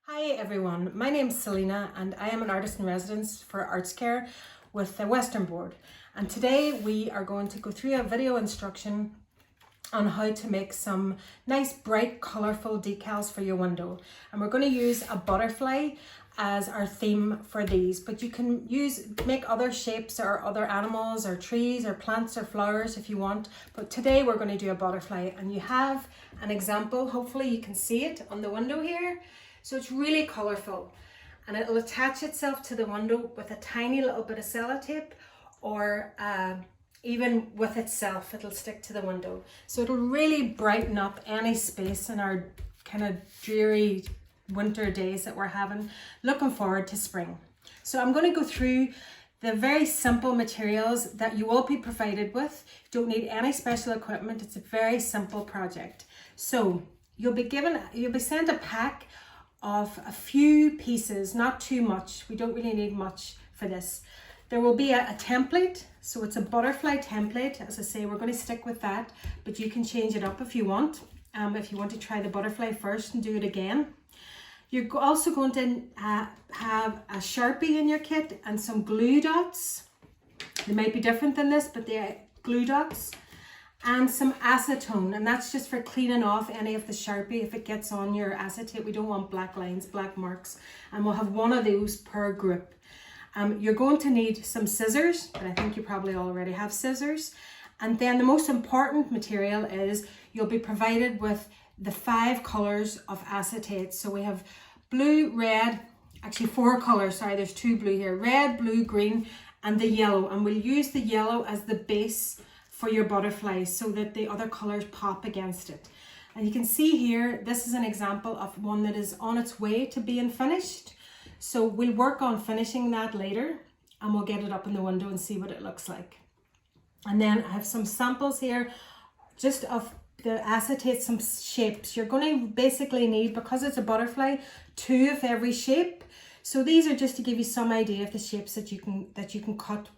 Hi everyone, my name is Selena and I am an artist in residence for Arts Care with the Western Board, and today we are going to go through a video instruction on how to make some nice bright colourful decals for your window. And we're going to use a butterfly as our theme for these, but you can make other shapes or other animals or trees or plants or flowers if you want, but today we're going to do a butterfly. And you have an example, hopefully you can see it on the window here. So it's really colourful and it'll attach itself to the window with a tiny little bit of sellotape, or even with itself it'll stick to the window. So it'll really brighten up any space in our kind of dreary winter days that we're having, looking forward to spring. So I'm going to go through the very simple materials that you will be provided with. You don't need any special equipment. It's a very simple project. So you'll be sent a pack of a few pieces, not too much. We don't really need much for this. There will be a template, so it's a butterfly template. As I say, we're going to stick with that, but you can change it up if you want. If you want to try the butterfly first and do it again. You're also going to have a Sharpie in your kit and some glue dots. They might be different than this, but they're glue dots. And some acetone, and that's just for cleaning off any of the Sharpie if it gets on your acetate. We don't want black lines, black marks, and we'll have one of those per group. You're going to need some scissors, but I think you probably already have scissors. And then the most important material is you'll be provided with the 5 colors of acetate. So we have blue, red, actually 4 colors, sorry, there's 2 blue here, red, blue, green, and the yellow. And we'll use the yellow as the base for your butterfly so that the other colors pop against it. And you can see here, this is an example of one that is on its way to being finished. So we'll work on finishing that later and we'll get it up in the window and see what it looks like. And then I have some samples here just of the acetate, some shapes. You're going to basically need, because it's a butterfly, 2 of every shape. So these are just to give you some idea of the shapes that you can cut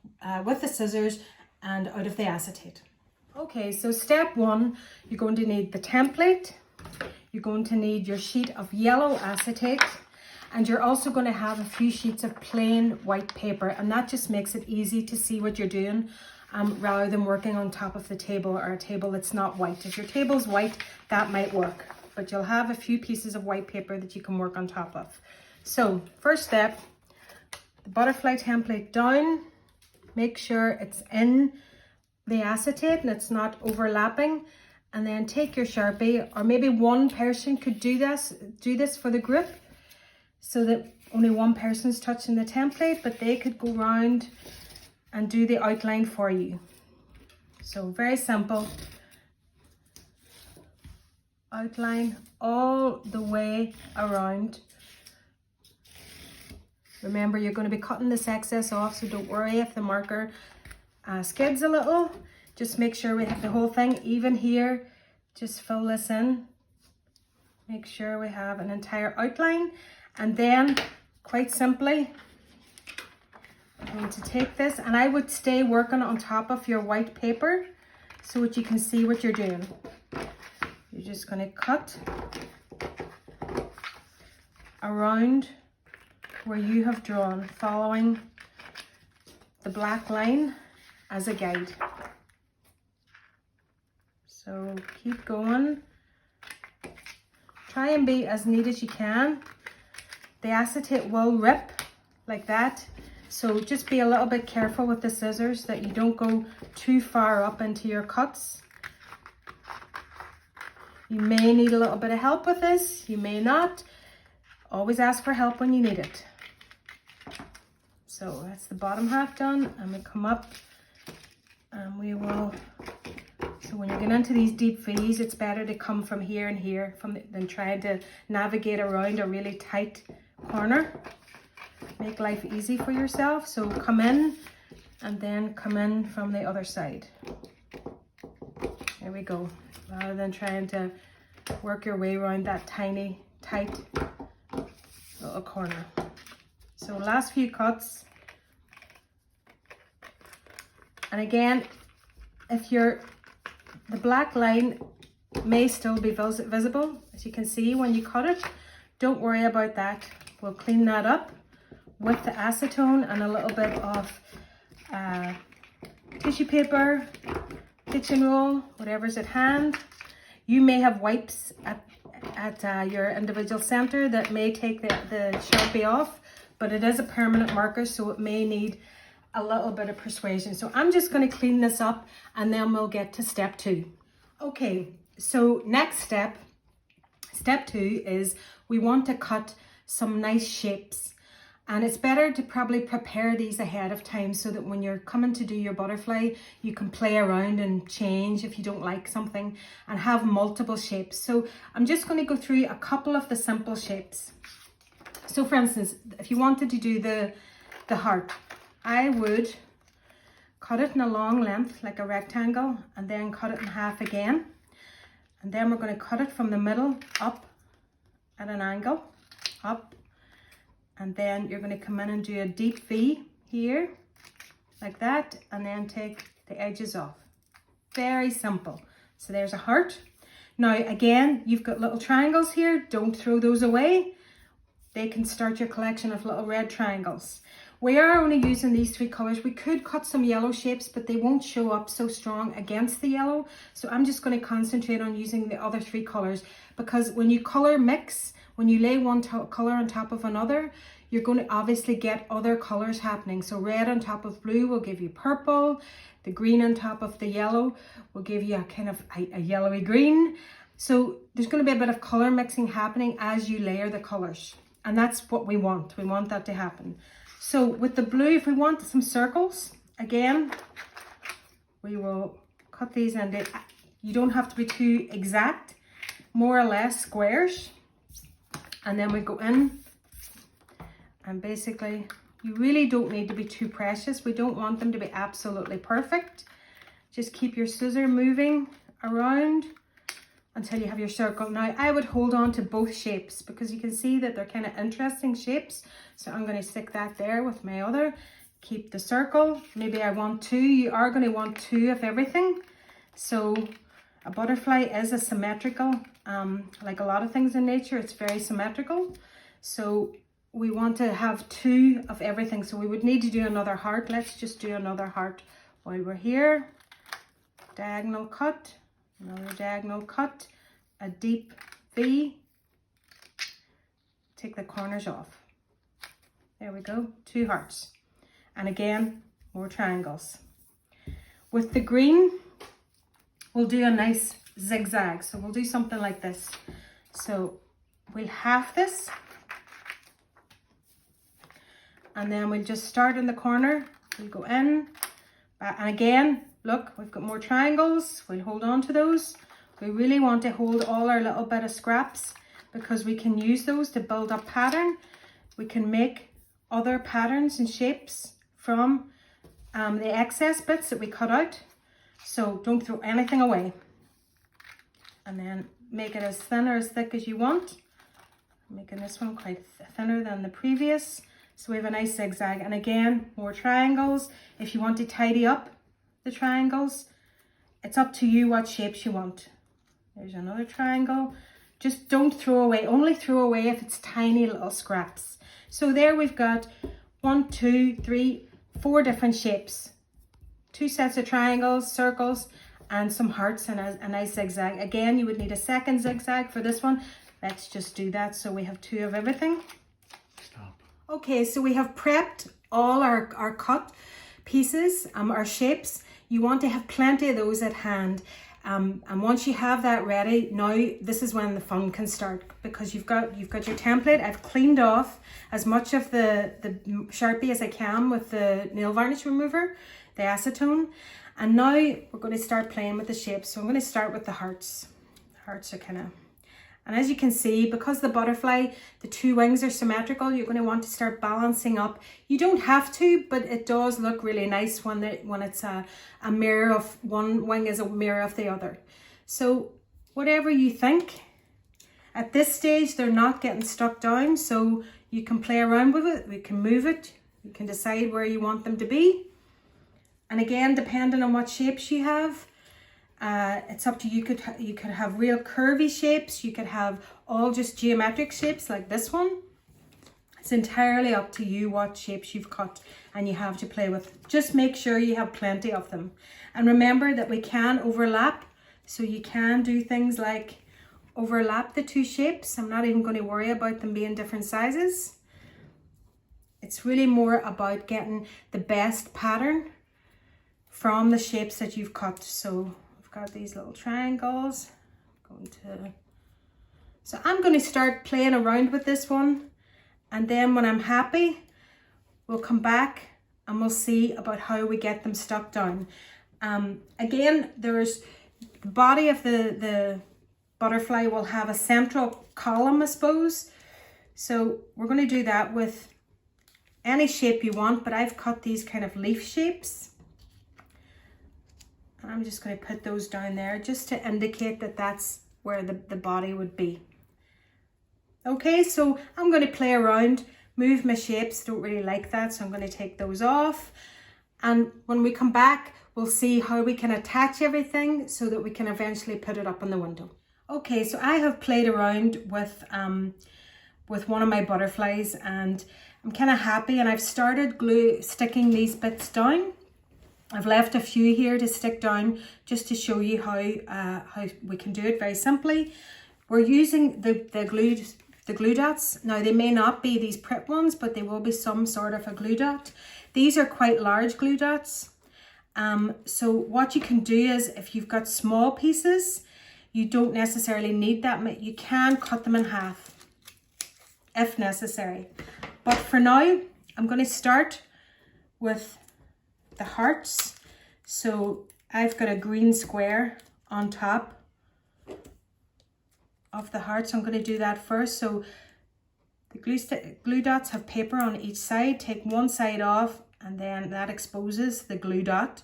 with the scissors and out of the acetate. Okay, so step 1, you're going to need the template. You're going to need your sheet of yellow acetate, and you're also going to have a few sheets of plain white paper, and that just makes it easy to see what you're doing rather than working on top of the table or a table that's not white. If your table's white, that might work, but you'll have a few pieces of white paper that you can work on top of. So first step, the butterfly template down. Make sure it's in the acetate and it's not overlapping. And then take your Sharpie, or maybe one person could do this for the group so that only one person's touching the template, but they could go around and do the outline for you. So very simple. Outline all the way around. Remember, you're going to be cutting this excess off, so don't worry if the marker skids a little. Just make sure we have the whole thing even here. Just fill this in. Make sure we have an entire outline. And then, quite simply, I'm going to take this, and I would stay working on top of your white paper so that you can see what you're doing. You're just going to cut around where you have drawn, following the black line as a guide. So keep going. Try and be as neat as you can. The acetate will rip like that, so just be a little bit careful with the scissors that you don't go too far up into your cuts. You may need a little bit of help with this, you may not. Always ask for help when you need it. So that's the bottom half done, and we come up and we will, so when you get into these deep V's, it's better to come from here and here than trying to navigate around a really tight corner. Make life easy for yourself. So come in and then come in from the other side. There we go. Rather than trying to work your way around that tiny, tight little corner. So last few cuts. And again, if the black line may still be visible, as you can see when you cut it, don't worry about that. We'll clean that up with the acetone and a little bit of tissue paper, kitchen roll, whatever's at hand. You may have wipes at your individual center that may take the Sharpie off, but it is a permanent marker, so it may need a little bit of persuasion. So I'm just going to clean this up and then we'll get to step 2. Okay, so next step 2 is we want to cut some nice shapes. And it's better to probably prepare these ahead of time so that when you're coming to do your butterfly, you can play around and change if you don't like something and have multiple shapes. So I'm just going to go through a couple of the simple shapes. So for instance, if you wanted to do the heart, I would cut it in a long length like a rectangle and then cut it in half again. And then we're going to cut it from the middle up at an angle, up. And then you're going to come in and do a deep V here, like that, and then take the edges off. Very simple. So there's a heart. Now again, you've got little triangles here. Don't throw those away. They can start your collection of little red triangles. We are only using these 3 colors. We could cut some yellow shapes, but they won't show up so strong against the yellow. So I'm just going to concentrate on using the other 3 colors, because when you color mix, when you lay one color on top of another, you're going to obviously get other colors happening. So red on top of blue will give you purple. The green on top of the yellow will give you a kind of a yellowy green. So there's going to be a bit of color mixing happening as you layer the colors. And that's what we want. We want that to happen. So with the blue, if we want some circles, again, we will cut these into, you don't have to be too exact, more or less squares. And then we go in and basically, you really don't need to be too precious. We don't want them to be absolutely perfect. Just keep your scissor moving around until you have your circle. Now, I would hold on to both shapes because you can see that they're kind of interesting shapes. So I'm going to stick that there with my other. Keep the circle. Maybe I want 2. You are going to want 2 of everything. So a butterfly is a symmetrical, like a lot of things in nature, it's very symmetrical. So we want to have 2 of everything. So we would need to do another heart. Let's just do another heart while we're here. Diagonal cut, another diagonal cut, a deep V. Take the corners off. There we go, 2 hearts. And again, more triangles. With the green, we'll do a nice zigzag. So we'll do something like this. So we'll half this. And then we'll just start in the corner. We'll go in. And again, look, we've got more triangles. We'll hold on to those. We really want to hold all our little bit of scraps because we can use those to build up pattern. We can make other patterns and shapes from the excess bits that we cut out. So don't throw anything away. And then make it as thin or as thick as you want. I'm making this one quite thinner than the previous. So we have a nice zigzag. And again, more triangles. If you want to tidy up the triangles, it's up to you what shapes you want. There's another triangle. Just don't throw away. Only throw away if it's tiny little scraps. So there we've got 1, 2, 3, 4 different shapes. 2 sets of triangles, circles, and some hearts and a nice zigzag. Again, you would need a second zigzag for this one. Let's just do that so we have 2 of everything. Stop. Okay, so we have prepped all our cut pieces, our shapes. You want to have plenty of those at hand. And once you have that ready, now this is when the fun can start because you've got your template. I've cleaned off as much of the Sharpie as I can with the nail varnish remover, the acetone. And now we're going to start playing with the shapes. So I'm going to start with the hearts. The hearts are kind of, and as you can see, because the butterfly, the 2 wings are symmetrical, you're going to want to start balancing up. You don't have to, but it does look really nice when it's a mirror of one wing is a mirror of the other. So whatever you think. At this stage, they're not getting stuck down, so you can play around with it. We can move it. You can decide where you want them to be. And again, depending on what shapes you have, It's up to you. You could have real curvy shapes. You could have all just geometric shapes like this one. It's entirely up to you what shapes you've cut and you have to play with. Just make sure you have plenty of them. And remember that we can overlap. So you can do things like overlap the two shapes. I'm not even going to worry about them being different sizes. It's really more about getting the best pattern from the shapes that you've cut. So I've got these little triangles. So I'm going to start playing around with this one. And then when I'm happy, we'll come back and we'll see about how we get them stuck down. Again, there's the body of the butterfly will have a central column, I suppose. So we're going to do that with any shape you want, but I've cut these kind of leaf shapes. And I'm just going to put those down there just to indicate that that's where the body would be. Okay, so I'm going to play around, move my shapes. Don't really like that, so I'm going to take those off. And when we come back, we'll see how we can attach everything so that we can eventually put it up on the window. Okay, so I have played around with one of my butterflies and I'm kind of happy, and I've started sticking these bits down. I've left a few here to stick down just to show you how we can do it very simply. We're using the glue dots. Now they may not be these prip ones, but they will be some sort of a glue dot. These are quite large glue dots. So what you can do is, if you've got small pieces, you don't necessarily need that. You can cut them in half if necessary. But for now, I'm going to start with the hearts. So I've got a green square on top of the hearts. I'm going to do that first. So the glue dots have paper on each side. Take one side off and then that exposes the glue dot.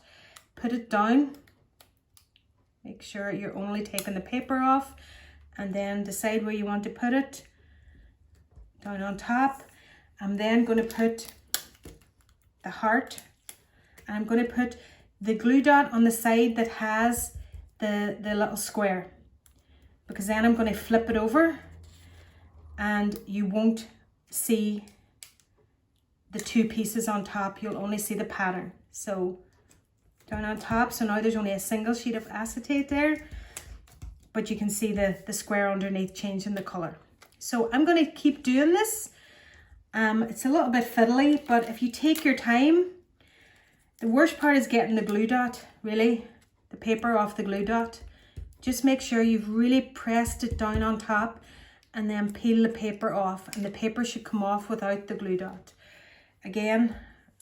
Put it down. Make sure you're only taking the paper off, and then decide where you want to put it. Down on top. I'm then going to put the heart, and I'm going to put the glue dot on the side that has the little square, because then I'm going to flip it over and you won't see the two pieces on top. You'll only see the pattern. So down on top, so now there's only a single sheet of acetate there, but you can see the square underneath changing the color. So I'm going to keep doing this. It's a little bit fiddly, but if you take your time, the worst part is getting the glue dot, really, the paper off the glue dot. Just make sure you've really pressed it down on top and then peel the paper off, and the paper should come off without the glue dot. Again,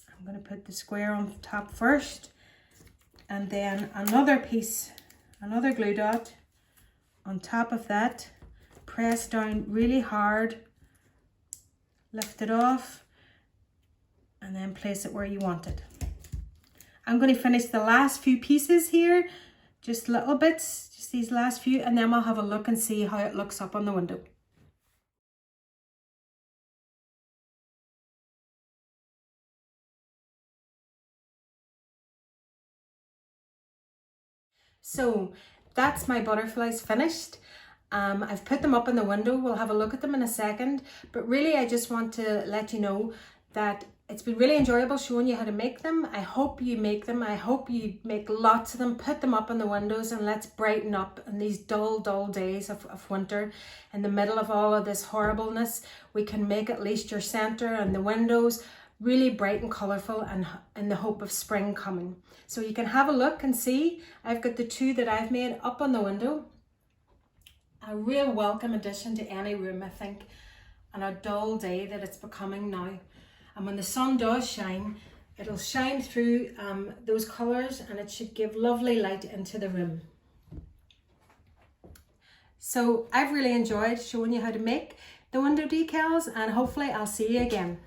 I'm going to put the square on top first, and then another piece, another glue dot on top of that. Press down really hard, lift it off, and then place it where you want it. I'm going to finish the last few pieces here, just little bits, just these last few, and then we'll have a look and see how it looks up on the window. So that's my butterflies finished. I've put them up in the window. We'll have a look at them in a second, but really I just want to let you know that it's been really enjoyable showing you how to make them. I hope you make them. I hope you make lots of them, put them up in the windows, and let's brighten up in these dull days of winter. In the middle of all of this horribleness, we can make at least your center and the windows really bright and colourful, and in the hope of spring coming. So you can have a look and see. I've got the two that I've made up on the window. A real welcome addition to any room, I think, on a dull day that it's becoming now. And when the sun does shine, it'll shine through those colours, and it should give lovely light into the room. So I've really enjoyed showing you how to make the window decals, and hopefully I'll see you again.